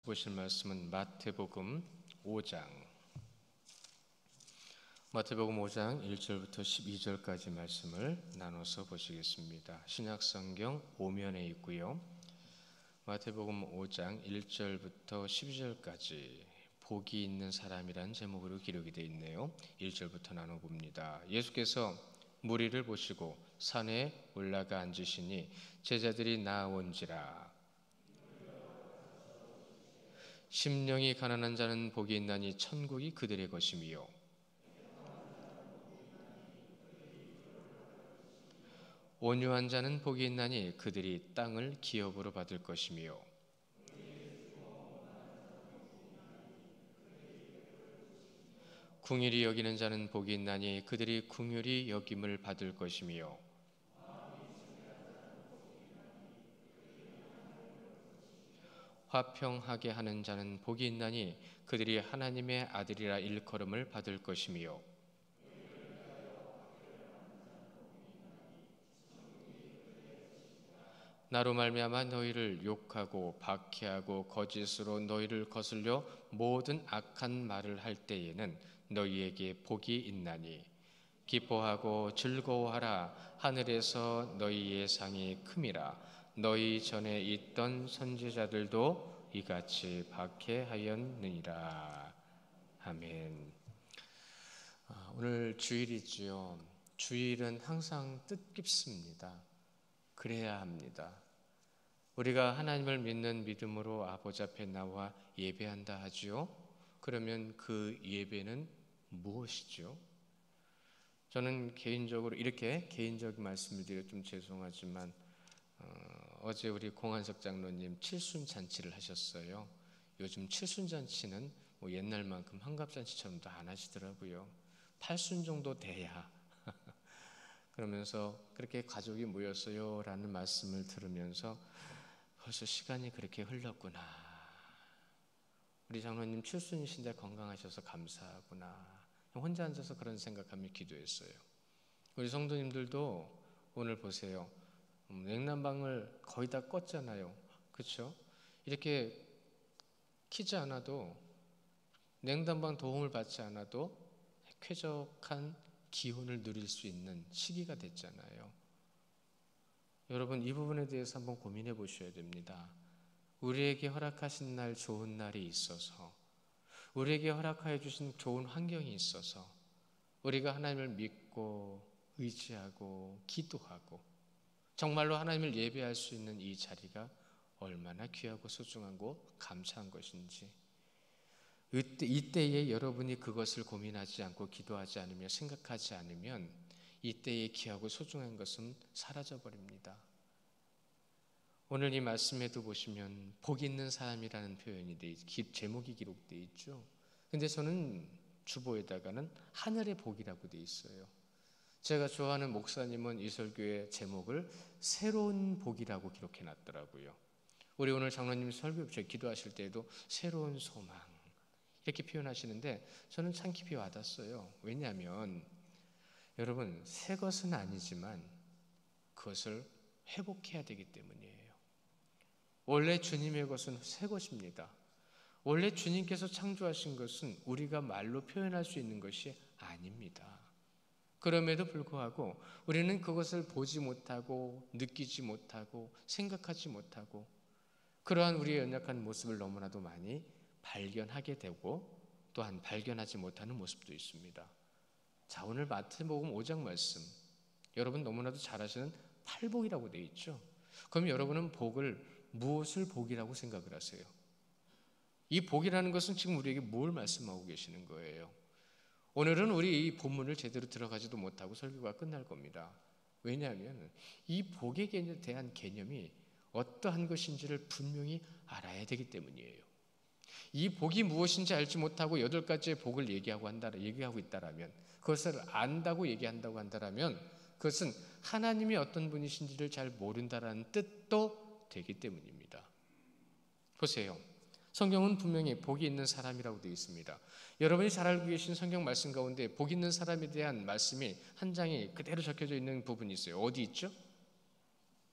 보실 말씀은 마태복음 5장 1절부터 12절까지 말씀을 나눠서 보시겠습니다. 신약성경 5면에 있고요. 마태복음 5장 1절부터 12절까지 복이 있는 사람이란 제목으로 기록이 되어 있네요. 1절부터 나눠봅니다. 예수께서 무리를 보시고 산에 올라가 앉으시니 제자들이 나아온지라. 심령이 가난한 자는 복이 있나니 천국이 그들의 것이미요. 온유한 자는 복이 있나니 그들이 땅을 기업으로 받을 것이미요. 긍휼히 여기는 자는 복이 있나니 그들이 긍휼히 여김을 받을 것이미요. 화평하게 하는 자는 복이 있나니 그들이 하나님의 아들이라 일컬음을 받을 것이미요. 나로 말미암아 너희를 욕하고 박해하고 거짓으로 너희를 거슬려 모든 악한 말을 할 때에는 너희에게 복이 있나니 기뻐하고 즐거워하라. 하늘에서 너희의 상이 큼이라. 너희 전에 있던 선지자들도 이같이 박해하였느니라. 아멘. 오늘 주일이지요. 주일은 항상 뜻깊습니다. 그래야 합니다. 우리가 하나님을 믿는 믿음으로 아버지 앞에 나와 예배한다 하지요. 그러면 그 예배는 무엇이죠? 저는 개인적으로 이렇게 개인적인 말씀을 드려 좀 죄송하지만 어제 우리 공한석 장로님 칠순잔치를 하셨어요. 요즘 칠순잔치는 뭐 옛날만큼 환갑잔치처럼도 안 하시더라고요. 8순 정도 돼야 그러면서 그렇게 가족이 모였어요 라는 말씀을 들으면서 벌써 시간이 그렇게 흘렀구나. 우리 장로님 칠순이신데 건강하셔서 감사하구나. 혼자 앉아서 그런 생각하며 기도했어요. 우리 성도님들도 오늘 보세요. 냉난방을 거의 다 껐잖아요. 그렇죠? 이렇게 키지 않아도 냉난방 도움을 받지 않아도 쾌적한 기온을 누릴 수 있는 시기가 됐잖아요. 여러분 이 부분에 대해서 한번 고민해 보셔야 됩니다. 우리에게 허락하신 날 좋은 날이 있어서 우리에게 허락하여 주신 좋은 환경이 있어서 우리가 하나님을 믿고 의지하고 기도하고 정말로 하나님을 예배할 수 있는 이 자리가 얼마나 귀하고 소중하고 감사한 것인지 이때에 여러분이 그것을 고민하지 않고 기도하지 않으며 생각하지 않으면 이때의 귀하고 소중한 것은 사라져버립니다. 오늘 이 말씀에도 보시면 복 있는 사람이라는 표현이 제목이 기록되어 있죠. 근데 저는 주보에다가는 하늘의 복이라고 되어 있어요. 제가 좋아하는 목사님은 이 설교의 제목을 새로운 복이라고 기록해 놨더라고요. 우리 오늘 장로님 설교 기도하실 때에도 새로운 소망 이렇게 표현하시는데 저는 참 깊이 와닿았어요. 왜냐하면 여러분 새 것은 아니지만 그것을 회복해야 되기 때문이에요. 원래 주님의 것은 새 것입니다. 원래 주님께서 창조하신 것은 우리가 말로 표현할 수 있는 것이 아닙니다. 그럼에도 불구하고 우리는 그것을 보지 못하고 느끼지 못하고 생각하지 못하고 그러한 우리의 연약한 모습을 너무나도 많이 발견하게 되고 또한 발견하지 못하는 모습도 있습니다. 자, 오늘 마태복음 5장 말씀 여러분 너무나도 잘 아시는 팔복이라고 되어 있죠. 그럼 여러분은 무엇을 복이라고 생각을 하세요? 이 복이라는 것은 지금 우리에게 뭘 말씀하고 계시는 거예요? 오늘은 우리 이 본문을 제대로 들어가지도 못하고 설교가 끝날 겁니다. 왜냐하면 이 복에 대한 개념이 어떠한 것인지를 분명히 알아야 되기 때문이에요. 이 복이 무엇인지 알지 못하고 8가지의 복을 얘기하고 있다라면 그것을 안다고 얘기한다고 한다라면 그것은 하나님이 어떤 분이신지를 잘 모른다라는 뜻도 되기 때문입니다. 보세요. 성경은 분명히 복이 있는 사람이라고 되어 있습니다. 여러분이 잘 알고 계신 성경 말씀 가운데 복 있는 사람에 대한 말씀이 한 장이 그대로 적혀져 있는 부분이 있어요. 어디 있죠?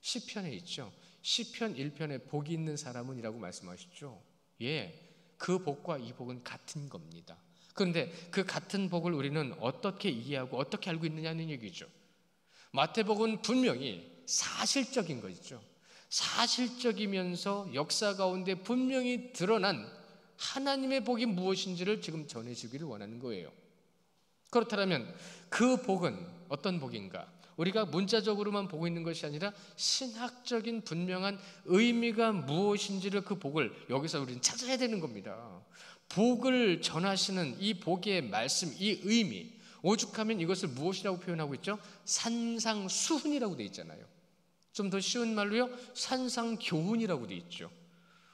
시편에 있죠. 시편 1편에 복이 있는 사람은 이라고 말씀하시죠. 예, 그 복과 이 복은 같은 겁니다. 그런데 그 같은 복을 우리는 어떻게 이해하고 어떻게 알고 있느냐는 얘기죠. 마태복은 분명히 사실적인 것이죠. 사실적이면서 역사 가운데 분명히 드러난 하나님의 복이 무엇인지를 지금 전해주기를 원하는 거예요. 그렇다면 그 복은 어떤 복인가? 우리가 문자적으로만 보고 있는 것이 아니라 신학적인 분명한 의미가 무엇인지를, 그 복을 여기서 우리는 찾아야 되는 겁니다. 복을 전하시는 이 복의 말씀, 이 의미, 오죽하면 이것을 무엇이라고 표현하고 있죠? 산상수훈이라고 되어 있잖아요. 좀 더 쉬운 말로요, 산상교훈이라고 되어 있죠.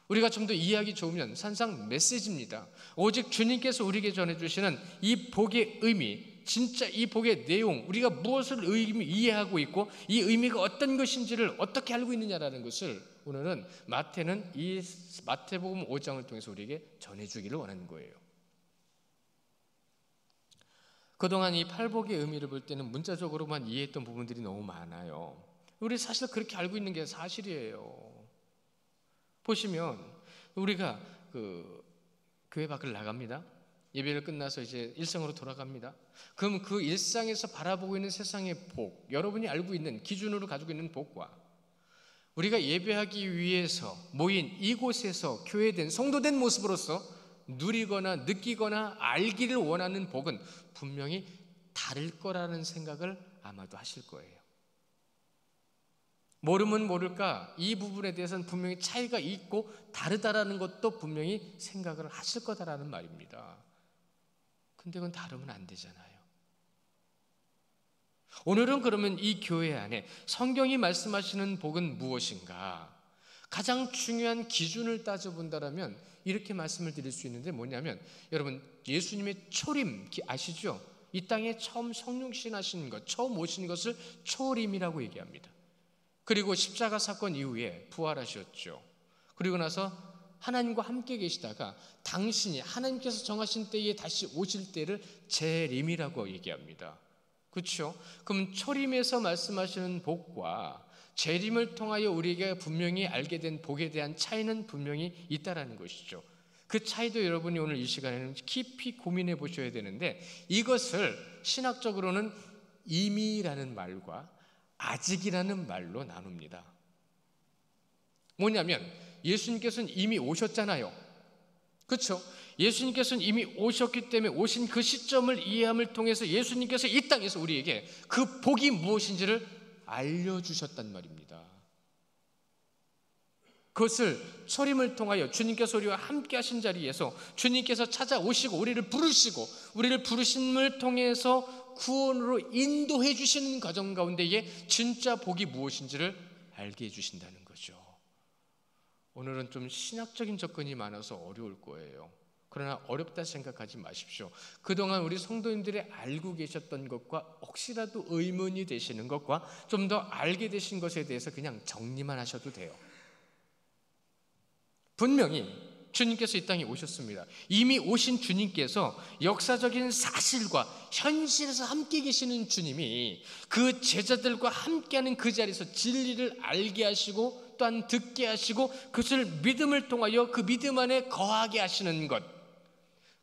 우리가 좀 더 이해하기 좋으면 산상 메시지입니다. 오직 주님께서 우리에게 전해주시는 이 복의 의미, 진짜 이 복의 내용, 우리가 무엇을 이해하고 있고 이 의미가 어떤 것인지를 어떻게 알고 있느냐라는 것을 오늘은 마태는 이 마태복음 5장을 통해서 우리에게 전해주기를 원하는 거예요. 그동안 이 팔복의 의미를 볼 때는 문자적으로만 이해했던 부분들이 너무 많아요. 우리 사실 그렇게 알고 있는 게 사실이에요. 보시면 우리가 교회 밖을 나갑니다. 예배를 끝나서 이제 일상으로 돌아갑니다. 그럼 그 일상에서 바라보고 있는 세상의 복, 여러분이 알고 있는 기준으로 가지고 있는 복과 우리가 예배하기 위해서 모인 이곳에서 교회된 성도된 모습으로서 누리거나 느끼거나 알기를 원하는 복은 분명히 다를 거라는 생각을 아마도 하실 거예요. 모르면 모를까 이 부분에 대해서는 분명히 차이가 있고 다르다라는 것도 분명히 생각을 하실 거다라는 말입니다. 근데 그건 다르면 안 되잖아요. 오늘은 그러면 이 교회 안에 성경이 말씀하시는 복은 무엇인가? 가장 중요한 기준을 따져본다면 이렇게 말씀을 드릴 수 있는데 뭐냐면, 여러분 예수님의 초림 아시죠? 이 땅에 처음 성육신 하신 것, 처음 오신 것을 초림이라고 얘기합니다. 그리고 십자가 사건 이후에 부활하셨죠. 그리고 나서 하나님과 함께 계시다가 당신이 하나님께서 정하신 때에 다시 오실 때를 재림이라고 얘기합니다. 그렇죠? 그럼 초림에서 말씀하시는 복과 재림을 통하여 우리가 분명히 알게 된 복에 대한 차이는 분명히 있다라는 것이죠. 그 차이도 여러분이 오늘 이 시간에는 깊이 고민해 보셔야 되는데, 이것을 신학적으로는 이미라는 말과 아직이라는 말로 나눕니다. 뭐냐면 예수님께서는 이미 오셨잖아요. 그렇죠? 예수님께서는 이미 오셨기 때문에 오신 그 시점을 이해함을 통해서 예수님께서 이 땅에서 우리에게 그 복이 무엇인지를 알려주셨단 말입니다. 그것을 초림을 통하여 주님께서 우리와 함께 하신 자리에서 주님께서 찾아오시고 우리를 부르시고 우리를 부르심을 통해서 구원으로 인도해 주시는 과정 가운데에 진짜 복이 무엇인지를 알게 해주신다는 거죠. 오늘은 좀 신학적인 접근이 많아서 어려울 거예요. 그러나 어렵다 생각하지 마십시오. 그동안 우리 성도님들이 알고 계셨던 것과 혹시라도 의문이 되시는 것과 좀 더 알게 되신 것에 대해서 그냥 정리만 하셔도 돼요. 분명히 주님께서 이 땅에 오셨습니다. 이미 오신 주님께서 역사적인 사실과 현실에서 함께 계시는 주님이 그 제자들과 함께하는 그 자리에서 진리를 알게 하시고 또한 듣게 하시고 그것을 믿음을 통하여 그 믿음 안에 거하게 하시는 것,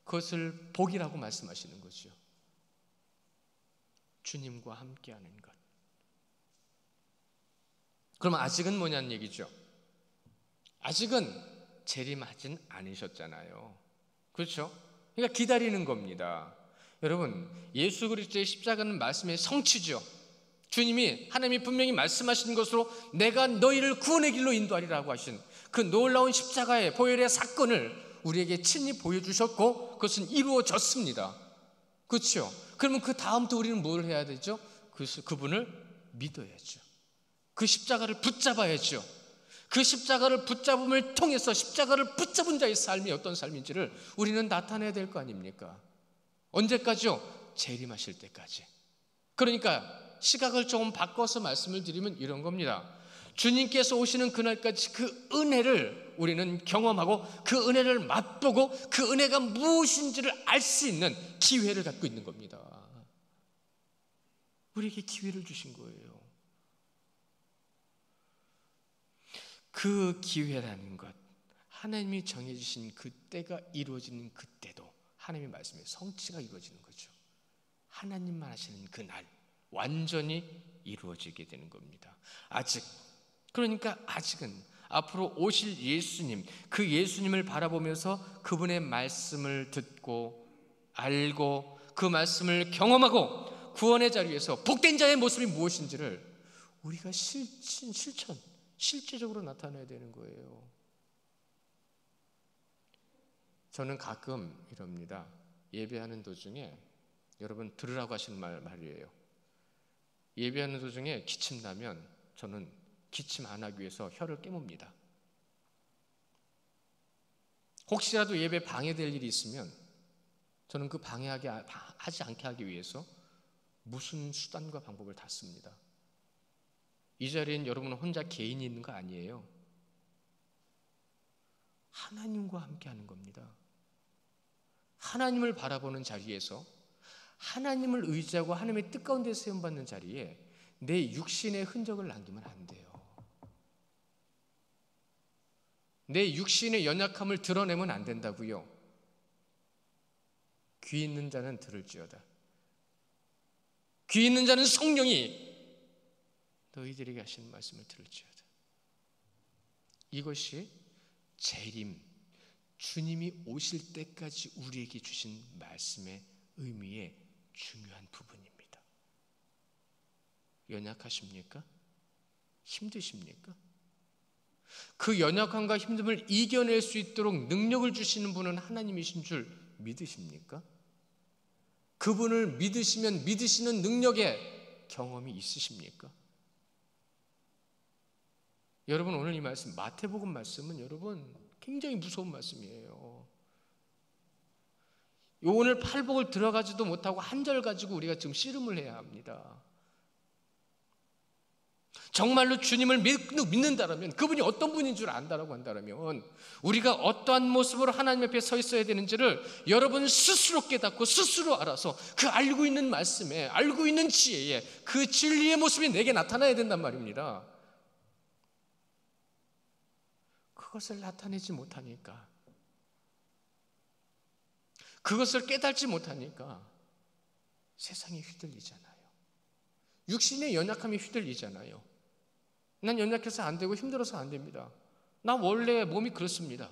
그것을 복이라고 말씀하시는 거죠. 주님과 함께하는 것. 그럼 아직은 뭐냐는 얘기죠. 아직은 재림하진 않으셨잖아요. 그렇죠? 그러니까 기다리는 겁니다. 여러분, 예수 그리스도의 십자가는 말씀의 성취죠. 주님이, 하나님이 분명히 말씀하신 것으로 내가 너희를 구원의 길로 인도하리라고 하신 그 놀라운 십자가의 보혈의 사건을 우리에게 친히 보여주셨고 그것은 이루어졌습니다. 그렇죠? 그러면 그 다음부터 우리는 뭘 해야 되죠? 그분을 믿어야죠. 그 십자가를 붙잡아야죠. 그 십자가를 붙잡음을 통해서 십자가를 붙잡은 자의 삶이 어떤 삶인지를 우리는 나타내야 될 거 아닙니까? 언제까지요? 재림하실 때까지. 그러니까 시각을 조금 바꿔서 말씀을 드리면 이런 겁니다. 주님께서 오시는 그날까지 그 은혜를 우리는 경험하고 그 은혜를 맛보고 그 은혜가 무엇인지를 알 수 있는 기회를 갖고 있는 겁니다. 우리에게 기회를 주신 거예요. 그 기회라는 것, 하나님이 정해주신 그 때가 이루어지는 그때도 하나님의 말씀에 성취가 이루어지는 거죠. 하나님만 하시는 그날 완전히 이루어지게 되는 겁니다. 그러니까 아직은 앞으로 오실 예수님, 그 예수님을 바라보면서 그분의 말씀을 듣고 알고 그 말씀을 경험하고 구원의 자리에서 복된 자의 모습이 무엇인지를 우리가 실제적으로 나타내야 되는 거예요. 저는 가끔 이럽니다. 예배하는 도중에, 여러분 들으라고 하시는 말이에요. 예배하는 도중에 기침 나면 저는 기침 안 하기 위해서 혀를 깨뭅니다. 혹시라도 예배 방해될 일이 있으면 저는 그 하지 않게 하기 위해서 무슨 수단과 방법을 다 씁니다. 이 자리엔 여러분은 혼자 개인이 있는 거 아니에요. 하나님과 함께 하는 겁니다. 하나님을 바라보는 자리에서, 하나님을 의지하고 하나님의 뜻 가운데 세움받는 자리에 내 육신의 흔적을 남기면 안 돼요. 내 육신의 연약함을 드러내면 안 된다고요. 귀 있는 자는 들을지어다. 귀 있는 자는 성령이 너희들에게 하시는 말씀을 들을지어다. 이것이 재림, 주님이 오실 때까지 우리에게 주신 말씀의 의미의 중요한 부분입니다. 연약하십니까? 힘드십니까? 그 연약함과 힘듦을 이겨낼 수 있도록 능력을 주시는 분은 하나님이신 줄 믿으십니까? 그분을 믿으시면 믿으시는 능력의 경험이 있으십니까? 여러분, 오늘 이 말씀, 마태복음 말씀은 여러분 굉장히 무서운 말씀이에요. 오늘 팔복을 들어가지도 못하고 한 절 가지고 우리가 지금 씨름을 해야 합니다. 정말로 주님을 믿는다라면, 그분이 어떤 분인 줄 안다라고 한다라면 우리가 어떠한 모습으로 하나님 앞에 서 있어야 되는지를 여러분 스스로 깨닫고 스스로 알아서 그 알고 있는 말씀에, 알고 있는 지혜에, 그 진리의 모습이 내게 나타나야 된단 말입니다. 그것을 나타내지 못하니까, 그것을 깨닫지 못하니까 세상에 휘둘리잖아요. 육신의 연약함이 휘둘리잖아요. 난 연약해서 안 되고 힘들어서 안 됩니다. 나 원래 몸이 그렇습니다.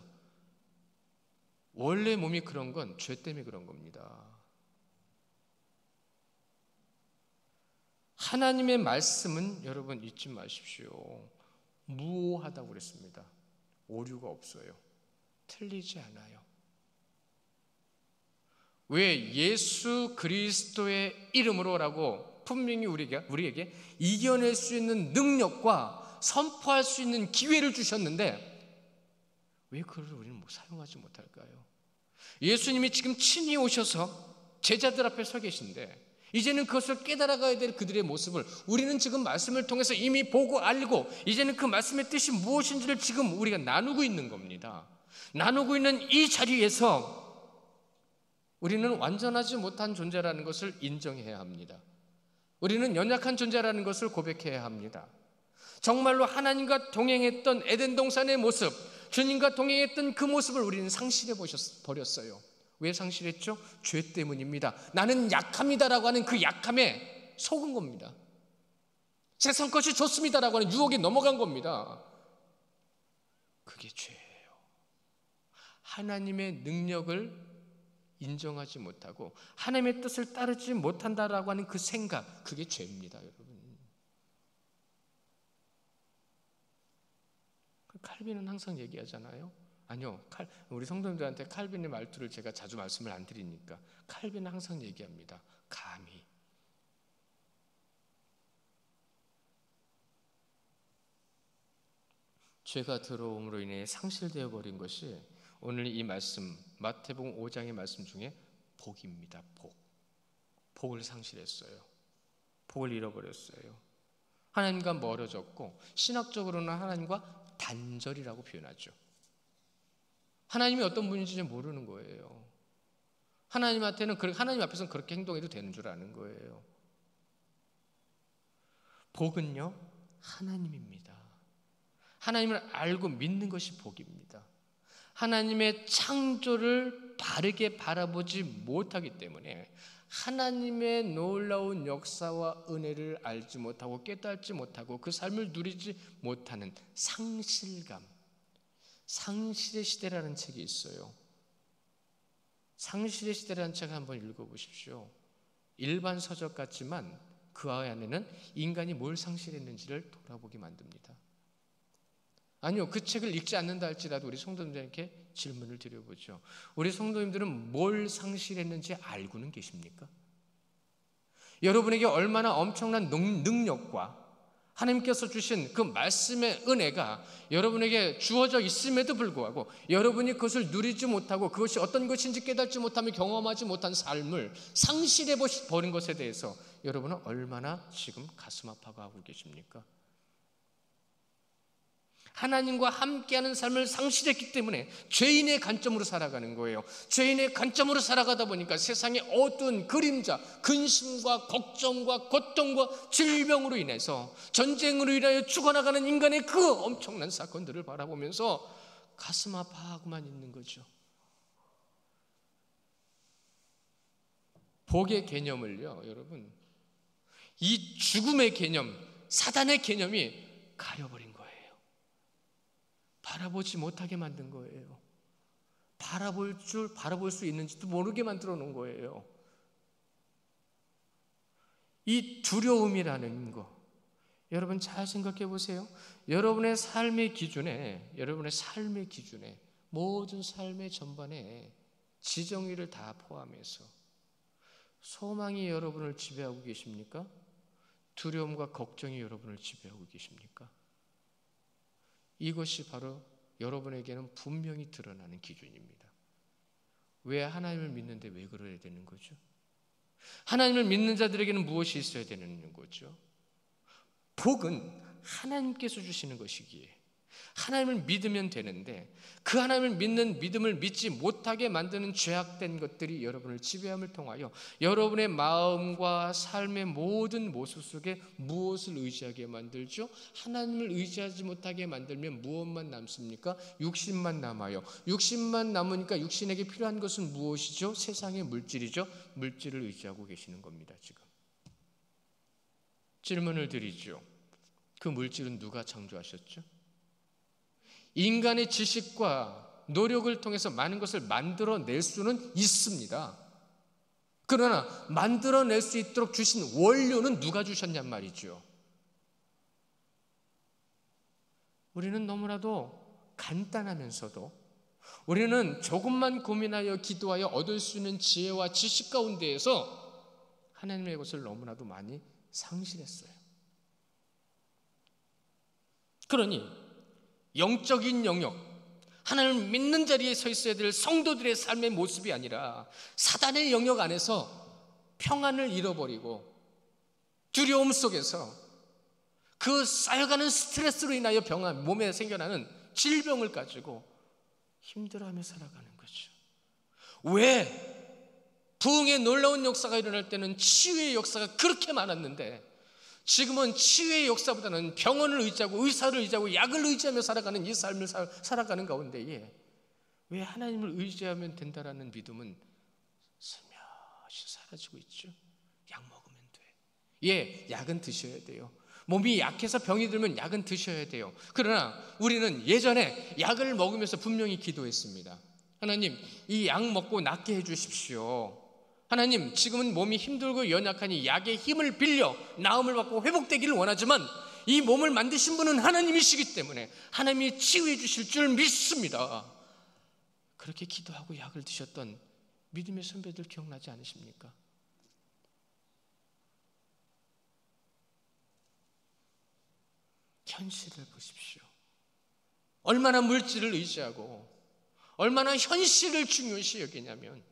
원래 몸이 그런 건 죄 때문에 그런 겁니다. 하나님의 말씀은 여러분 잊지 마십시오. 무오하다고 그랬습니다. 오류가 없어요. 틀리지 않아요. 왜? 예수 그리스도의 이름으로라고 분명히 우리에게 이겨낼 수 있는 능력과 선포할 수 있는 기회를 주셨는데 왜 그걸 우리는 사용하지 못할까요? 예수님이 지금 친히 오셔서 제자들 앞에 서 계신데 이제는 그것을 깨달아가야 될 그들의 모습을 우리는 지금 말씀을 통해서 이미 보고 알고 이제는 그 말씀의 뜻이 무엇인지를 지금 우리가 나누고 있는 겁니다. 나누고 있는 이 자리에서 우리는 완전하지 못한 존재라는 것을 인정해야 합니다. 우리는 연약한 존재라는 것을 고백해야 합니다. 정말로 하나님과 동행했던 에덴 동산의 모습, 주님과 동행했던 그 모습을 우리는 상실해 버렸어요. 왜 상실했죠? 죄 때문입니다. 나는 약합니다라고 하는 그 약함에 속은 겁니다. 세상 것이 좋습니다라고 하는 유혹에 넘어간 겁니다. 그게 죄예요. 하나님의 능력을 인정하지 못하고 하나님의 뜻을 따르지 못한다라고 하는 그 생각, 그게 죄입니다, 여러분. 칼빈은 항상 얘기하잖아요. 아니요, 우리 성도님들한테 칼빈의 말투를 제가 자주 말씀을 안 드리니까 칼빈은 항상 얘기합니다. 감히. 죄가 들어옴으로 인해 상실되어 버린 것이 오늘 이 말씀, 마태복음 5장의 말씀 중에 복입니다. 복을 상실했어요. 복을 잃어버렸어요. 하나님과 멀어졌고 신학적으로는 하나님과 단절이라고 표현하죠. 하나님이 어떤 분인지 모르는 거예요. 하나님 앞에서는 그렇게 행동해도 되는 줄 아는 거예요. 복은요, 하나님입니다. 하나님을 알고 믿는 것이 복입니다. 하나님의 창조를 바르게 바라보지 못하기 때문에 하나님의 놀라운 역사와 은혜를 알지 못하고 깨닫지 못하고 그 삶을 누리지 못하는 상실감, 상실의 시대라는 책이 있어요. 상실의 시대라는 책을 한번 읽어보십시오. 일반 서적 같지만 그 안에는 인간이 뭘 상실했는지를 돌아보게 만듭니다. 아니요, 그 책을 읽지 않는다 할지라도 우리 성도님들에게 질문을 드려보죠. 우리 성도님들은 뭘 상실했는지 알고는 계십니까? 여러분에게 얼마나 엄청난 능력과 하나님께서 주신 그 말씀의 은혜가 여러분에게 주어져 있음에도 불구하고 여러분이 그것을 누리지 못하고 그것이 어떤 것인지 깨닫지 못하며 경험하지 못한 삶을 상실해 버린 것에 대해서 여러분은 얼마나 지금 가슴 아파하고 계십니까? 하나님과 함께하는 삶을 상실했기 때문에 죄인의 관점으로 살아가는 거예요. 죄인의 관점으로 살아가다 보니까 세상의 어두운 그림자, 근심과 걱정과 고통과 질병으로 인해서 전쟁으로 인하여 죽어나가는 인간의 그 엄청난 사건들을 바라보면서 가슴 아파하고만 있는 거죠. 복의 개념을요, 여러분, 이 죽음의 개념, 사단의 개념이 가려버린 거예요. 바라보지 못하게 만든 거예요. 바라볼 수 있는지도 모르게 만들어 놓은 거예요. 이 두려움이라는 거, 여러분 잘 생각해 보세요. 여러분의 삶의 기준에 모든 삶의 전반에 지정의를 다 포함해서 소망이 여러분을 지배하고 계십니까? 두려움과 걱정이 여러분을 지배하고 계십니까? 이것이 바로 여러분에게는 분명히 드러나는 기준입니다. 왜 하나님을 믿는데 왜 그래야 되는 거죠? 하나님을 믿는 자들에게는 무엇이 있어야 되는 거죠? 복은 하나님께서 주시는 것이기에 하나님을 믿으면 되는데 그 하나님을 믿는 믿음을 믿지 못하게 만드는 죄악된 것들이 여러분을 지배함을 통하여 여러분의 마음과 삶의 모든 모습 속에 무엇을 의지하게 만들죠? 하나님을 의지하지 못하게 만들면 무엇만 남습니까? 육신만 남아요. 육신만 남으니까 육신에게 필요한 것은 무엇이죠? 세상의 물질이죠. 물질을 의지하고 계시는 겁니다. 지금 질문을 드리죠. 그 물질은 누가 창조하셨죠? 인간의 지식과 노력을 통해서 많은 것을 만들어낼 수는 있습니다. 그러나 만들어낼 수 있도록 주신 원료는 누가 주셨냔 말이죠. 우리는 너무나도 간단하면서도 우리는 조금만 고민하여 기도하여 얻을 수 있는 지혜와 지식 가운데에서 하나님의 것을 너무나도 많이 상실했어요. 그러니 영적인 영역, 하나님을 믿는 자리에 서 있어야 될 성도들의 삶의 모습이 아니라 사단의 영역 안에서 평안을 잃어버리고 두려움 속에서 그 쌓여가는 스트레스로 인하여 몸에 생겨나는 질병을 가지고 힘들어하며 살아가는 거죠. 왜 부흥의 놀라운 역사가 일어날 때는 치유의 역사가 그렇게 많았는데 지금은 치유의 역사보다는 병원을 의지하고 의사를 의지하고 약을 의지하며 살아가는 이 삶을 살아가는 가운데에 왜 하나님을 의지하면 된다라는 믿음은 슬며시 사라지고 있죠. 약 먹으면 돼. 예, 약은 드셔야 돼요. 몸이 약해서 병이 들면 약은 드셔야 돼요. 그러나 우리는 예전에 약을 먹으면서 분명히 기도했습니다. 하나님, 이 약 먹고 낫게 해주십시오. 하나님, 지금은 몸이 힘들고 연약하니 약의 힘을 빌려 나음을 받고 회복되기를 원하지만 이 몸을 만드신 분은 하나님이시기 때문에 하나님이 치유해 주실 줄 믿습니다. 그렇게 기도하고 약을 드셨던 믿음의 선배들 기억나지 않으십니까? 현실을 보십시오. 얼마나 물질을 의지하고 얼마나 현실을 중요시 여기냐면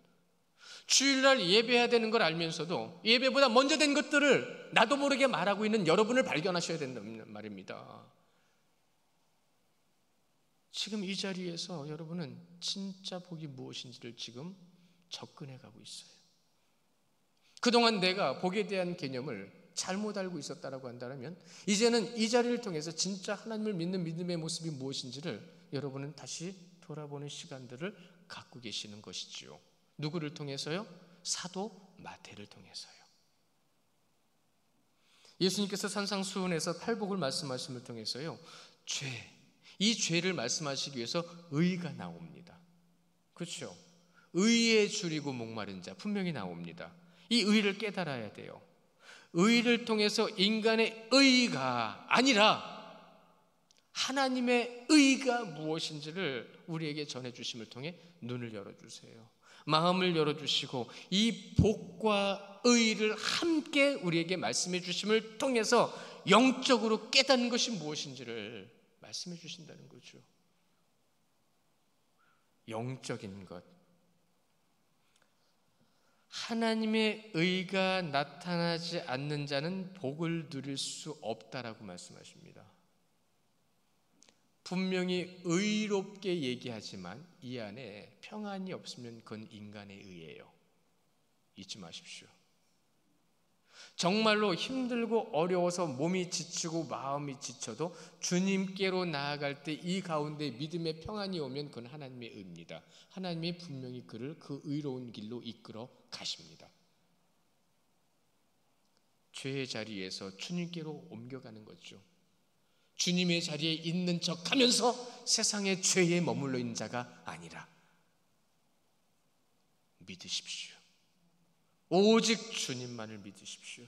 주일날 예배해야 되는 걸 알면서도 예배보다 먼저 된 것들을 나도 모르게 말하고 있는 여러분을 발견하셔야 된다는 말입니다. 지금 이 자리에서 여러분은 진짜 복이 무엇인지를 지금 접근해 가고 있어요. 그동안 내가 복에 대한 개념을 잘못 알고 있었다라고 한다면 이제는 이 자리를 통해서 진짜 하나님을 믿는 믿음의 모습이 무엇인지를 여러분은 다시 돌아보는 시간들을 갖고 계시는 것이지요. 누구를 통해서요? 사도 마태를 통해서요. 예수님께서 산상수훈에서 팔복을 말씀하심을 통해서요, 이 죄를 말씀하시기 위해서 의가 나옵니다. 그렇죠? 의에 줄이고 목마른 자 분명히 나옵니다. 이 의를 깨달아야 돼요. 의를 통해서 인간의 의가 아니라 하나님의 의가 무엇인지를 우리에게 전해주심을 통해 눈을 열어주세요. 마음을 열어주시고 이 복과 의를 함께 우리에게 말씀해 주심을 통해서 영적으로 깨닫는 것이 무엇인지를 말씀해 주신다는 거죠. 영적인 것, 하나님의 의가 나타나지 않는 자는 복을 누릴 수 없다라고 말씀하십니다. 분명히 의롭게 얘기하지만 이 안에 평안이 없으면 그건 인간의 의예요. 잊지 마십시오. 정말로 힘들고 어려워서 몸이 지치고 마음이 지쳐도 주님께로 나아갈 때 이 가운데 믿음의 평안이 오면 그건 하나님의 의입니다. 하나님이 분명히 그를 그 의로운 길로 이끌어 가십니다. 죄의 자리에서 주님께로 옮겨가는 거죠. 주님의 자리에 있는 척하면서 세상의 죄에 머물러 있는 자가 아니라 믿으십시오. 오직 주님만을 믿으십시오.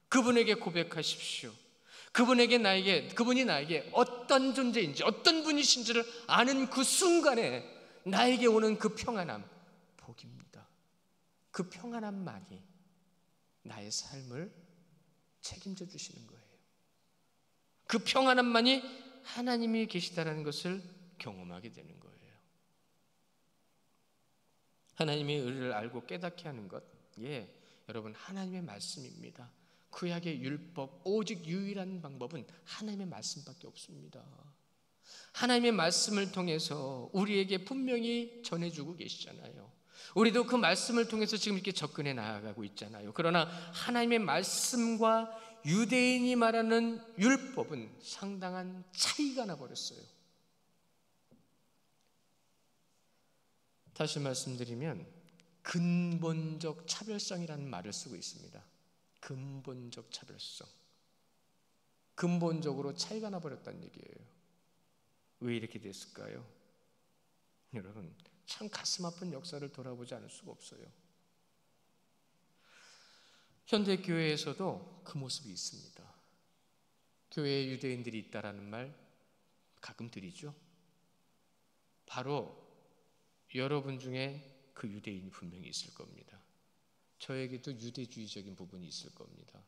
그분에게 고백하십시오. 그분이 나에게 어떤 존재인지 어떤 분이신지를 아는 그 순간에 나에게 오는 그 평안함, 복입니다. 그 평안함만이 나의 삶을 책임져 주시는 거예요. 그 평안함만이 하나님이 계시다는 것을 경험하게 되는 거예요. 하나님의 의를 알고 깨닫게 하는 것, 여러분 하나님의 말씀입니다. 구약의 율법, 오직 유일한 방법은 하나님의 말씀밖에 없습니다. 하나님의 말씀을 통해서 우리에게 분명히 전해주고 계시잖아요. 우리도 그 말씀을 통해서 지금 이렇게 접근해 나아가고 있잖아요. 그러나 하나님의 말씀과 유대인이 말하는 율법은 상당한 차이가 나버렸어요. 다시 말씀드리면 근본적 차별성이라는 말을 쓰고 있습니다. 근본적 차별성. 근본적으로 차이가 나버렸다는 얘기예요. 왜 이렇게 됐을까요? 여러분 참 가슴 아픈 역사를 돌아보지 않을 수가 없어요. 현대 교회에서도 그 모습이 있습니다. 교회에 유대인들이 있다라는 말 가끔 드리죠. 바로 여러분 중에 그 유대인이 분명히 있을 겁니다. 저에게도 유대주의적인 부분이 있을 겁니다.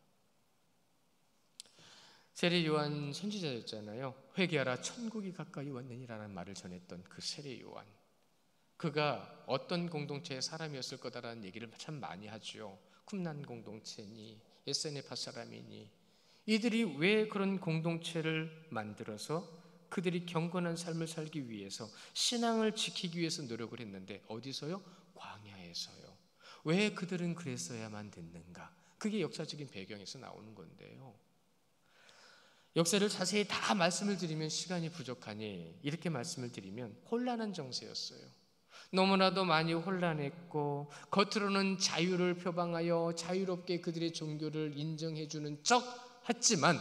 세례 요한 선지자였잖아요. 회개하라 천국이 가까이 왔느니라는 말을 전했던 그 세례 요한, 그가 어떤 공동체의 사람이었을 거다라는 얘기를 참 많이 하죠. 쿰난 공동체니 에세네파 사람이니, 이들이 왜 그런 공동체를 만들어서 그들이 경건한 삶을 살기 위해서 신앙을 지키기 위해서 노력을 했는데 어디서요? 광야에서요. 왜 그들은 그랬어야만 됐는가? 그게 역사적인 배경에서 나오는 건데요. 역사를 자세히 다 말씀을 드리면 시간이 부족하니 이렇게 말씀을 드리면 혼란한 정세였어요. 너무나도 많이 혼란했고 겉으로는 자유를 표방하여 자유롭게 그들의 종교를 인정해주는 척 했지만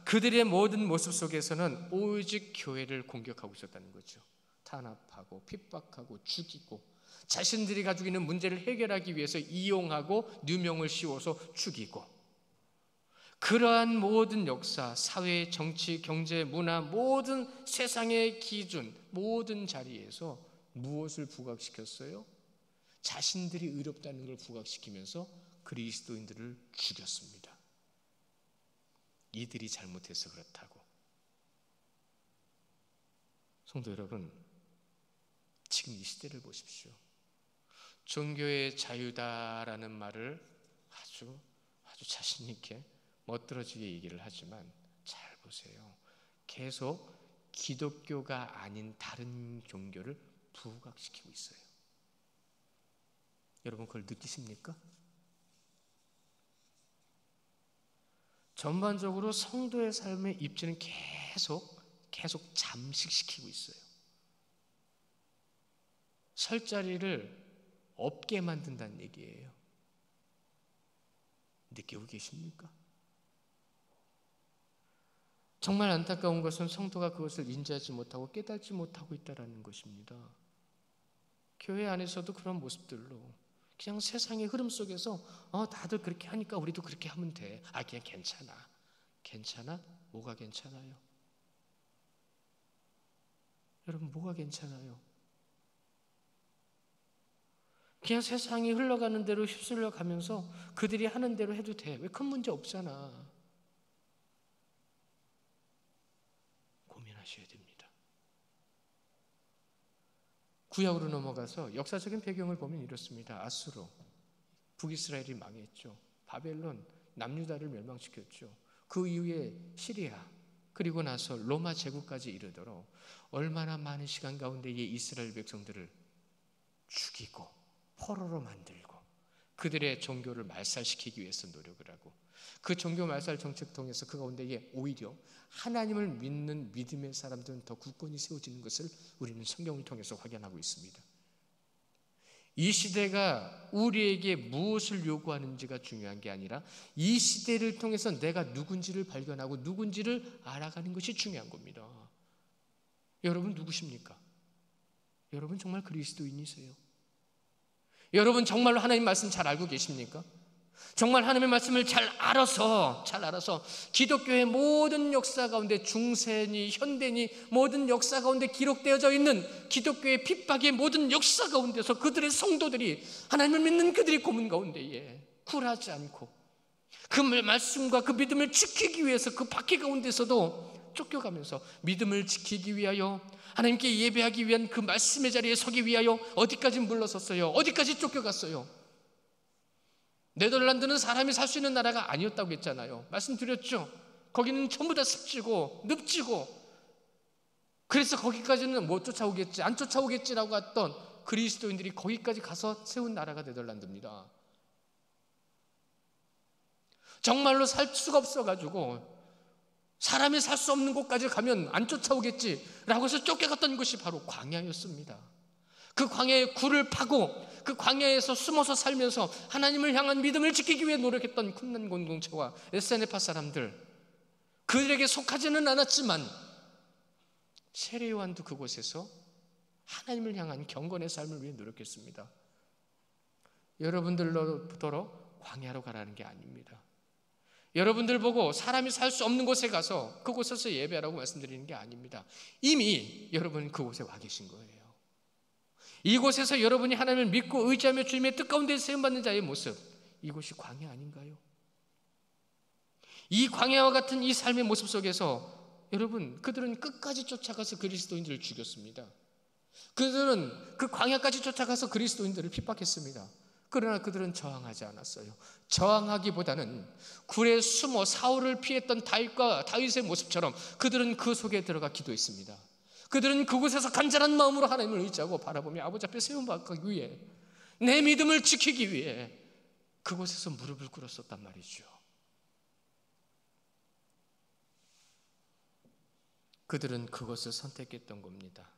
그들의 모든 모습 속에서는 오직 교회를 공격하고 있었다는 거죠. 탄압하고 핍박하고 죽이고 자신들이 가지고 있는 문제를 해결하기 위해서 이용하고 누명을 씌워서 죽이고, 그러한 모든 역사, 사회, 정치, 경제, 문화, 모든 세상의 기준, 모든 자리에서 무엇을 부각시켰어요? 자신들이 의롭다는 걸 부각시키면서 그리스도인들을 죽였습니다. 이들이 잘못해서 그렇다고. 성도 여러분, 지금 이 시대를 보십시오. 종교의 자유다라는 말을 아주 자신 있게 멋들어지게 얘기를 하지만 잘 보세요. 계속 기독교가 아닌 다른 종교를 부각시키고 있어요. 여러분 그걸 느끼십니까? 전반적으로 성도의 삶의 입지는 계속 잠식시키고 있어요. 설 자리를 없게 만든다는 얘기예요. 느끼고 계십니까? 정말 안타까운 것은 성도가 그것을 인지하지 못하고 깨닫지 못하고 있다는 것입니다. 교회 안에서도 그런 모습들로 그냥 세상의 흐름 속에서 다들 그렇게 하니까 우리도 그렇게 하면 돼. 그냥 괜찮아. 괜찮아? 뭐가 괜찮아요? 여러분, 뭐가 괜찮아요? 그냥 세상이 흘러가는 대로 휩쓸려 가면서 그들이 하는 대로 해도 돼. 왜 큰 문제 없잖아. 고민하셔야 됩니다. 구약으로 넘어가서 역사적인 배경을 보면 이렇습니다. 아수르, 북이스라엘이 망했죠. 바벨론, 남유다를 멸망시켰죠. 그 이후에 시리아, 그리고 나서 로마 제국까지 이르도록 얼마나 많은 시간 가운데 이 이스라엘 백성들을 죽이고 포로로 만들고 그들의 종교를 말살시키기 위해서 노력을 하고, 그 종교 말살 정책 통해서 그 가운데에 오히려 하나님을 믿는 믿음의 사람들은 더 굳건히 세워지는 것을 우리는 성경을 통해서 확인하고 있습니다. 이 시대가 우리에게 무엇을 요구하는지가 중요한 게 아니라 이 시대를 통해서 내가 누군지를 발견하고 누군지를 알아가는 것이 중요한 겁니다. 여러분 누구십니까? 여러분 정말 그리스도인이세요? 여러분 정말로 하나님 말씀 잘 알고 계십니까? 정말 하나님의 말씀을 잘 알아서 기독교의 모든 역사 가운데, 중세니 현대니 모든 역사 가운데 기록되어져 있는 기독교의 핍박의 모든 역사 가운데서 그들의 성도들이, 하나님을 믿는 그들의 고문 가운데에 굴하지 않고 그 말씀과 그 믿음을 지키기 위해서 그 박해 가운데서도 쫓겨가면서 믿음을 지키기 위하여, 하나님께 예배하기 위한 그 말씀의 자리에 서기 위하여 어디까지 물러섰어요? 어디까지 쫓겨갔어요? 네덜란드는 사람이 살 수 있는 나라가 아니었다고 했잖아요. 말씀드렸죠. 거기는 전부 다 습지고 늪지고, 그래서 거기까지는 못 쫓아오겠지, 안 쫓아오겠지라고 했던 그리스도인들이 거기까지 가서 세운 나라가 네덜란드입니다. 정말로 살 수가 없어가지고 사람이 살 수 없는 곳까지 가면 안 쫓아오겠지라고 해서 쫓겨갔던 것이 바로 광야였습니다. 그 광야에 굴을 파고 그 광야에서 숨어서 살면서 하나님을 향한 믿음을 지키기 위해 노력했던 쿰난 공동체와 에세네파 사람들, 그들에게 속하지는 않았지만 세례 요한도 그곳에서 하나님을 향한 경건의 삶을 위해 노력했습니다. 여러분들로부터 광야로 가라는 게 아닙니다. 여러분들 보고 사람이 살 수 없는 곳에 가서 그곳에서 예배하라고 말씀드리는 게 아닙니다. 이미 여러분 그곳에 와 계신 거예요. 이곳에서 여러분이 하나님을 믿고 의지하며 주님의 뜻 가운데 세움받는 자의 모습, 이곳이 광야 아닌가요? 이 광야와 같은 이 삶의 모습 속에서 여러분, 그들은 끝까지 쫓아가서 그리스도인들을 죽였습니다. 그들은 그 광야까지 쫓아가서 그리스도인들을 핍박했습니다. 그러나 그들은 저항하지 않았어요. 저항하기보다는 굴에 숨어 사울을 피했던 다윗의 모습처럼 그들은 그 속에 들어가 기도했습니다. 그들은 그곳에서 간절한 마음으로 하나님을 의지하고 바라보며 아버지 앞에 세움받기 위해, 내 믿음을 지키기 위해 그곳에서 무릎을 꿇었었단 말이죠. 그들은 그것을 선택했던 겁니다.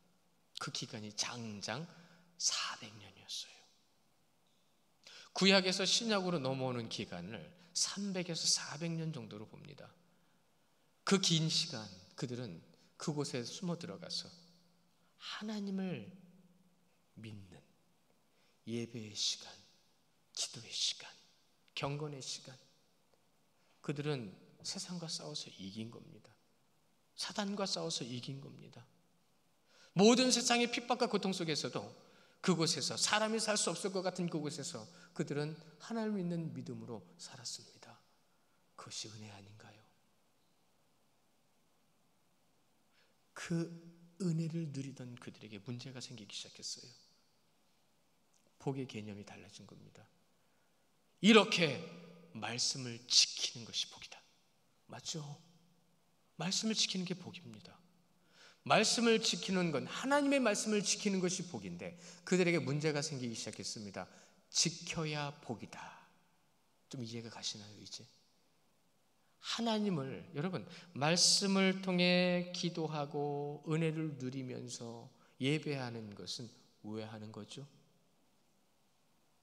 그 기간이 장장 400년이었어요. 구약에서 신약으로 넘어오는 기간을 300에서 400년 정도로 봅니다. 그 긴 시간 그들은 그곳에 숨어 들어가서 하나님을 믿는 예배의 시간, 기도의 시간, 경건의 시간, 그들은 세상과 싸워서 이긴 겁니다. 사단과 싸워서 이긴 겁니다. 모든 세상의 핍박과 고통 속에서도 그곳에서, 사람이 살 수 없을 것 같은 그곳에서 그들은 하나님을 믿는 믿음으로 살았습니다. 그것이 은혜 아닌가요? 그 은혜를 누리던 그들에게 문제가 생기기 시작했어요. 복의 개념이 달라진 겁니다. 이렇게 말씀을 지키는 것이 복이다. 맞죠? 말씀을 지키는 게 복입니다. 말씀을 지키는 건, 하나님의 말씀을 지키는 것이 복인데 그들에게 문제가 생기기 시작했습니다. 지켜야 복이다. 좀 이해가 가시나요 이제? 하나님을, 여러분, 말씀을 통해 기도하고 은혜를 누리면서 예배하는 것은 왜 하는 거죠?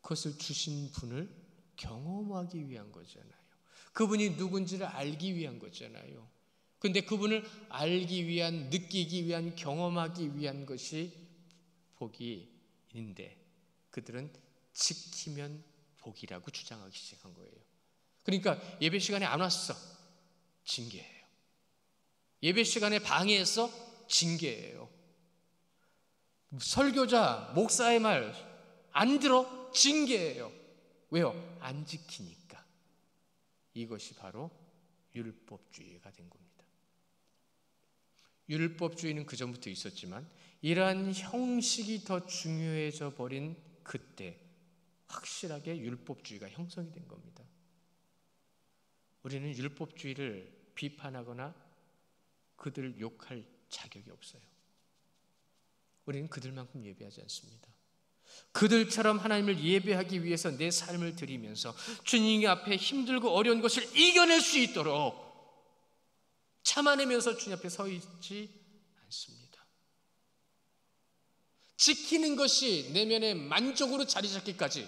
그것을 주신 분을 경험하기 위한 거잖아요. 그분이 누군지를 알기 위한 거잖아요. 근데 그분을 알기 위한, 느끼기 위한, 경험하기 위한 것이 복이인데 그들은 지키면 복이라고 주장하기 시작한 거예요. 그러니까 예배 시간에 안 왔어. 징계예요. 예배 시간에 방해해서 징계예요. 설교자, 목사의 말 안 들어? 징계예요. 왜요? 안 지키니까. 이것이 바로 율법주의가 된 겁니다. 율법주의는 그전부터 있었지만 이러한 형식이 더 중요해져 버린 그때 확실하게 율법주의가 형성이 된 겁니다. 우리는 율법주의를 비판하거나 그들을 욕할 자격이 없어요. 우리는 그들만큼 예배하지 않습니다. 그들처럼 하나님을 예배하기 위해서 내 삶을 드리면서 주님 앞에 힘들고 어려운 것을 이겨낼 수 있도록 참아내면서 주님 앞에 서 있지 않습니다. 지키는 것이 내면의 만족으로 자리 잡기까지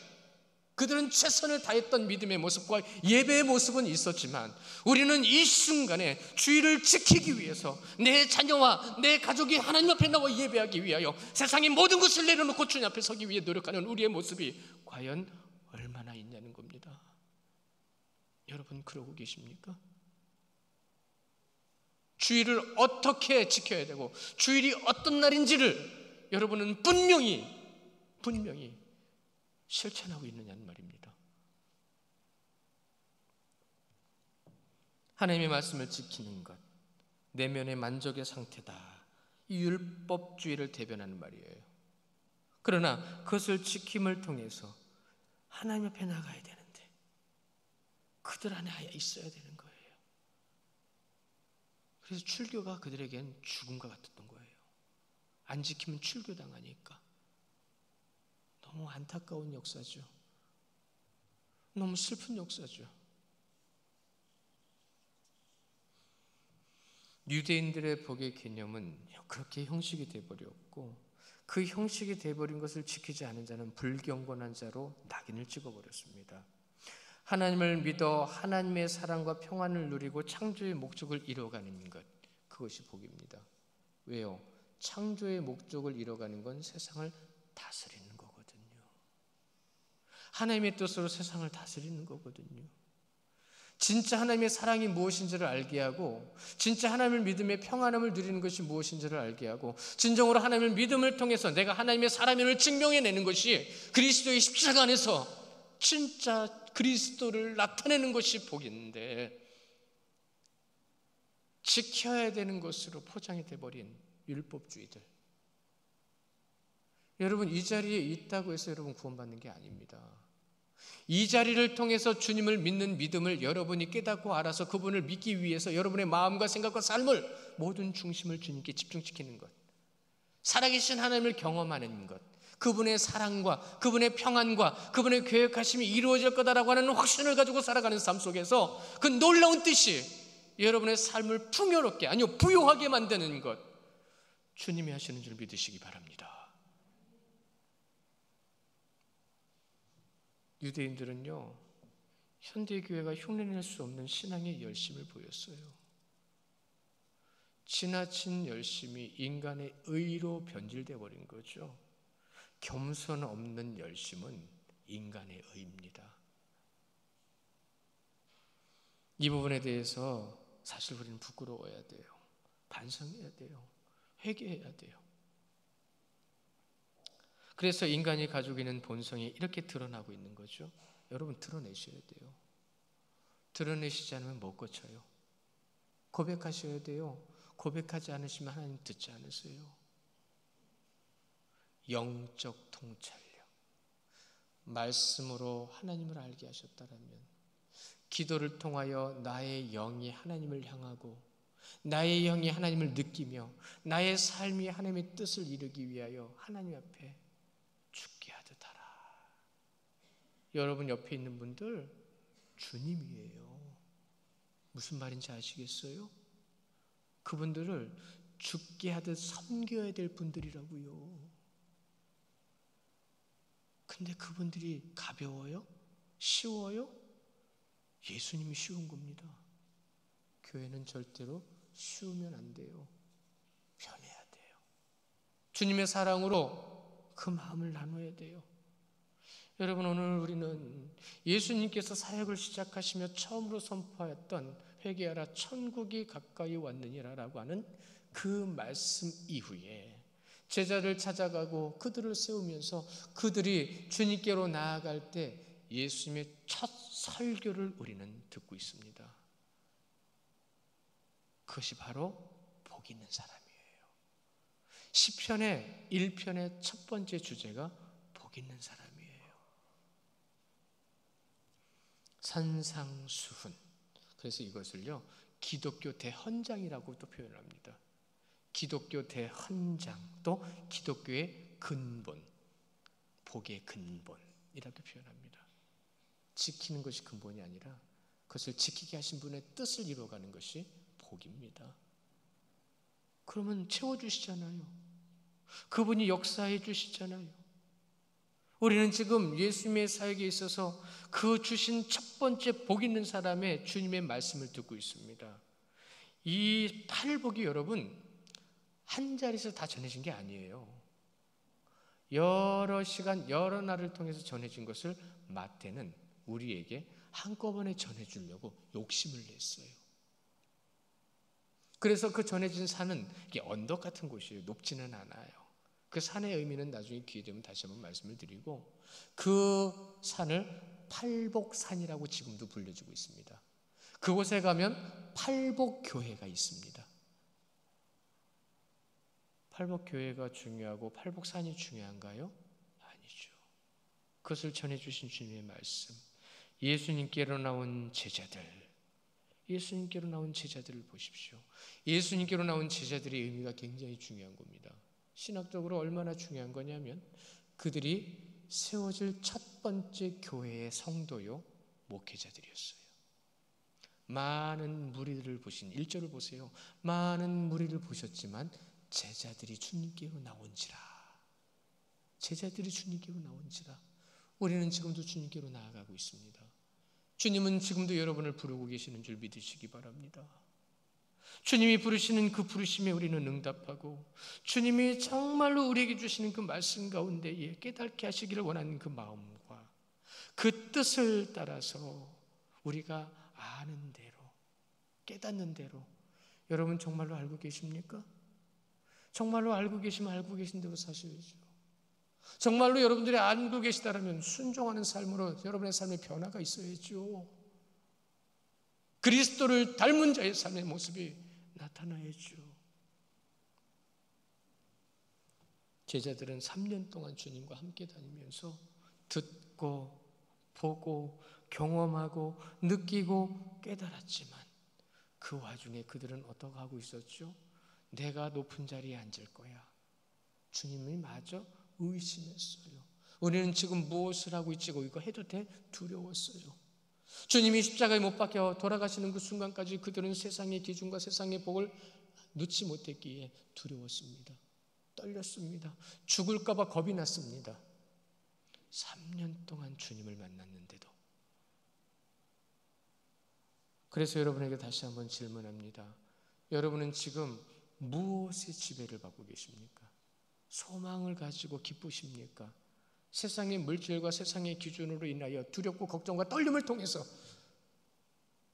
그들은 최선을 다했던 믿음의 모습과 예배의 모습은 있었지만 우리는 이 순간에 주의를 지키기 위해서 내 자녀와 내 가족이 하나님 앞에 나와 예배하기 위하여 세상의 모든 것을 내려놓고 주님 앞에 서기 위해 노력하는 우리의 모습이 과연 얼마나 있냐는 겁니다. 여러분 그러고 계십니까? 주일을 어떻게 지켜야 되고 주일이 어떤 날인지를 여러분은 분명히 실천하고 있느냐는 말입니다. 하나님의 말씀을 지키는 것, 내면의 만족의 상태다. 이 율법주의를 대변하는 말이에요. 그러나 그것을 지킴을 통해서 하나님 앞에 나가야 되는데 그들 안에 있어야 되는 거예요. 그래서 출교가 그들에겐 죽음과 같았던 거예요. 안 지키면 출교당하니까. 너무 안타까운 역사죠. 너무 슬픈 역사죠. 유대인들의 복의 개념은 그렇게 형식이 되어버렸고 그 형식이 되어버린 것을 지키지 않은 자는 불경건한 자로 낙인을 찍어버렸습니다. 하나님을 믿어 하나님의 사랑과 평안을 누리고 창조의 목적을 이뤄가는 것, 그것이 복입니다. 왜요? 창조의 목적을 이뤄가는 건 세상을 다스리는 거거든요. 하나님의 뜻으로 세상을 다스리는 거거든요. 진짜 하나님의 사랑이 무엇인지를 알게 하고 진짜 하나님을 믿음의 평안함을 누리는 것이 무엇인지를 알게 하고 진정으로 하나님을 믿음을 통해서 내가 하나님의 사람임을 증명해내는 것이 그리스도의 십자가 안에서 진짜 그리스도를 나타내는 것이 복인데 지켜야 되는 것으로 포장이 돼버린 율법주의들. 여러분 이 자리에 있다고 해서 여러분 구원받는 게 아닙니다. 이 자리를 통해서 주님을 믿는 믿음을 여러분이 깨닫고 알아서 그분을 믿기 위해서 여러분의 마음과 생각과 삶을 모든 중심을 주님께 집중시키는 것, 살아계신 하나님을 경험하는 것, 그분의 사랑과 그분의 평안과 그분의 계획하심이 이루어질 거다라고 하는 확신을 가지고 살아가는 삶 속에서 그 놀라운 뜻이 여러분의 삶을 풍요롭게, 아니요 부요하게 만드는 것, 주님이 하시는 줄 믿으시기 바랍니다. 유대인들은요, 현대교회가 흉내낼 수 없는 신앙의 열심을 보였어요. 지나친 열심이 인간의 의로 변질되어 버린 거죠. 겸손 없는 열심은 인간의 의입니다. 이 부분에 대해서 사실 우리는 부끄러워야 돼요. 반성해야 돼요. 회개해야 돼요. 그래서 인간이 가지고 있는 본성이 이렇게 드러나고 있는 거죠. 여러분 드러내셔야 돼요. 드러내시지 않으면 못 고쳐요. 고백하셔야 돼요. 고백하지 않으시면 하나님 듣지 않으세요. 영적 통찰력, 말씀으로 하나님을 알게 하셨다라면 기도를 통하여 나의 영이 하나님을 향하고 나의 영이 하나님을 느끼며 나의 삶이 하나님의 뜻을 이루기 위하여 하나님 앞에 죽게 하듯 하라. 여러분 옆에 있는 분들 주님이에요. 무슨 말인지 아시겠어요? 그분들을 죽게 하듯 섬겨야 될 분들이라고요. 근데 그분들이 가벼워요? 쉬워요? 예수님이 쉬운 겁니다. 교회는 절대로 쉬우면 안 돼요. 변해야 돼요. 주님의 사랑으로 그 마음을 나눠야 돼요. 여러분, 오늘 우리는 예수님께서 사역을 시작하시며 처음으로 선포하였던 회개하라 천국이 가까이 왔느니라 라고 하는 그 말씀 이후에 제자를 찾아가고 그들을 세우면서 그들이 주님께로 나아갈 때 예수님의 첫 설교를 우리는 듣고 있습니다. 그것이 바로 복 있는 사람이에요. 시편의 1편의 첫 번째 주제가 복 있는 사람이에요. 산상수훈. 그래서 이것을요, 기독교 대헌장이라고 또 표현합니다. 기독교 대헌장, 또 기독교의 근본, 복의 근본이라고 표현합니다. 지키는 것이 근본이 아니라 그것을 지키게 하신 분의 뜻을 이루어가는 것이 복입니다. 그러면 채워주시잖아요. 그분이 역사해 주시잖아요. 우리는 지금 예수님의 사역에 있어서 그 주신 첫 번째 복 있는 사람의 주님의 말씀을 듣고 있습니다. 이 팔복이 여러분 한 자리에서 다 전해진 게 아니에요. 여러 시간 여러 날을 통해서 전해진 것을 마태는 우리에게 한꺼번에 전해주려고 욕심을 냈어요. 그래서 그 전해진 산은 이게 언덕 같은 곳이에요. 높지는 않아요. 그 산의 의미는 나중에 기회 되면 다시 한번 말씀을 드리고, 그 산을 팔복산이라고 지금도 불려주고 있습니다. 그곳에 가면 팔복교회가 있습니다. 팔복교회가 중요하고 팔복산이 중요한가요? 아니죠. 그것을 전해주신 주님의 말씀, 예수님께로 나온 제자들, 예수님께로 나온 제자들을 보십시오. 예수님께로 나온 제자들의 의미가 굉장히 중요한 겁니다. 신학적으로 얼마나 중요한 거냐면 그들이 세워질 첫 번째 교회의 성도요, 목회자들이었어요. 많은 무리들을 보신 1절을 보세요. 많은 무리를 보셨지만 제자들이 주님께로 나온지라. 제자들이 주님께로 나온지라. 우리는 지금도 주님께로 나아가고 있습니다. 주님은 지금도 여러분을 부르고 계시는 줄 믿으시기 바랍니다. 주님이 부르시는 그 부르심에 우리는 응답하고, 주님이 정말로 우리에게 주시는 그 말씀 가운데에 깨닫게 하시기를 원하는 그 마음과 그 뜻을 따라서 우리가 아는 대로, 깨닫는 대로, 여러분 정말로 알고 계십니까? 정말로 알고 계시면 알고 계신 대로 사셔야죠. 정말로 여러분들이 알고 계시다면 순종하는 삶으로 여러분의 삶에 변화가 있어야죠. 그리스도를 닮은 자의 삶의 모습이 나타나야죠. 제자들은 3년 동안 주님과 함께 다니면서 듣고 보고 경험하고 느끼고 깨달았지만 그 와중에 그들은 어떻게 하고 있었죠? 내가 높은 자리에 앉을 거야. 주님이 마저 의심했어요. 우리는 지금 무엇을 하고 있지? 이거 해도 돼? 두려웠어요. 주님이 십자가에 못 박혀 돌아가시는 그 순간까지 그들은 세상의 기준과 세상의 복을 놓지 못했기에 두려웠습니다. 떨렸습니다. 죽을까 봐 겁이 났습니다. 3년 동안 주님을 만났는데도. 그래서 여러분에게 다시 한번 질문합니다. 여러분은 지금 무엇의 지배를 받고 계십니까? 소망을 가지고 기쁘십니까? 세상의 물질과 세상의 기준으로 인하여 두렵고 걱정과 떨림을 통해서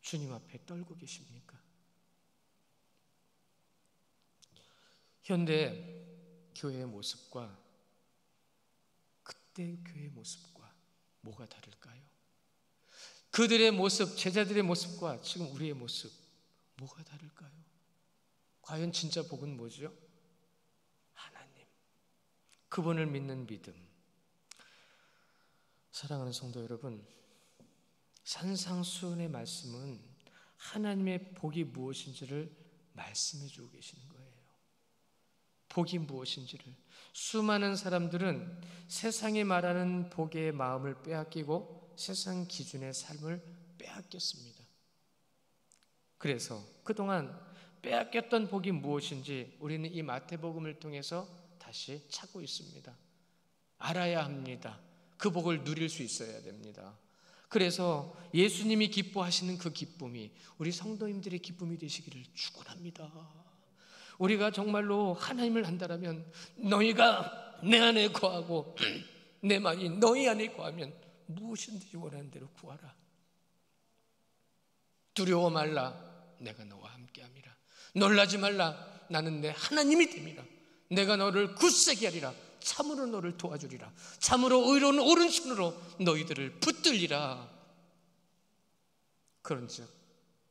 주님 앞에 떨고 계십니까? 현대 교회의 모습과 그때 교회의 모습과 뭐가 다를까요? 그들의 모습, 제자들의 모습과 지금 우리의 모습 뭐가 다를까요? 과연 진짜 복은 뭐죠? 하나님, 그분을 믿는 믿음. 사랑하는 성도 여러분, 산상수훈의 말씀은 하나님의 복이 무엇인지를 말씀해 주고 계시는 거예요. 복이 무엇인지를. 수많은 사람들은 세상이 말하는 복의 마음을 빼앗기고 세상 기준의 삶을 빼앗겼습니다. 그래서 그동안 빼앗겼던 복이 무엇인지 우리는 이 마태복음을 통해서 다시 찾고 있습니다. 알아야 합니다. 그 복을 누릴 수 있어야 됩니다. 그래서 예수님이 기뻐하시는 그 기쁨이 우리 성도님들의 기쁨이 되시기를 축원합니다. 우리가 정말로 하나님을 한다면 너희가 내 안에 거하고 내 말이 너희 안에 거하면 무엇이든지 원하는 대로 구하라. 두려워 말라, 내가 너와 함께함이라. 놀라지 말라, 나는 내 하나님이 됨이라. 내가 너를 굳세게 하리라. 참으로 너를 도와주리라. 참으로 의로운 오른손으로 너희들을 붙들리라. 그런즉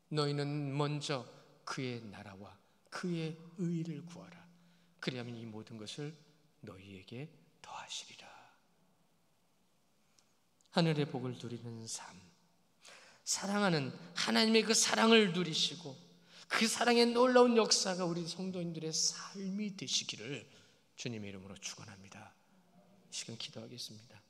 너희는 먼저 그의 나라와 그의 의를 구하라. 그리하면 이 모든 것을 너희에게 더하시리라. 하늘의 복을 누리는 삶, 사랑하는 하나님의 그 사랑을 누리시고 그 사랑의 놀라운 역사가 우리 성도님들의 삶이 되시기를 주님의 이름으로 축원합니다. 이 시간 기도하겠습니다.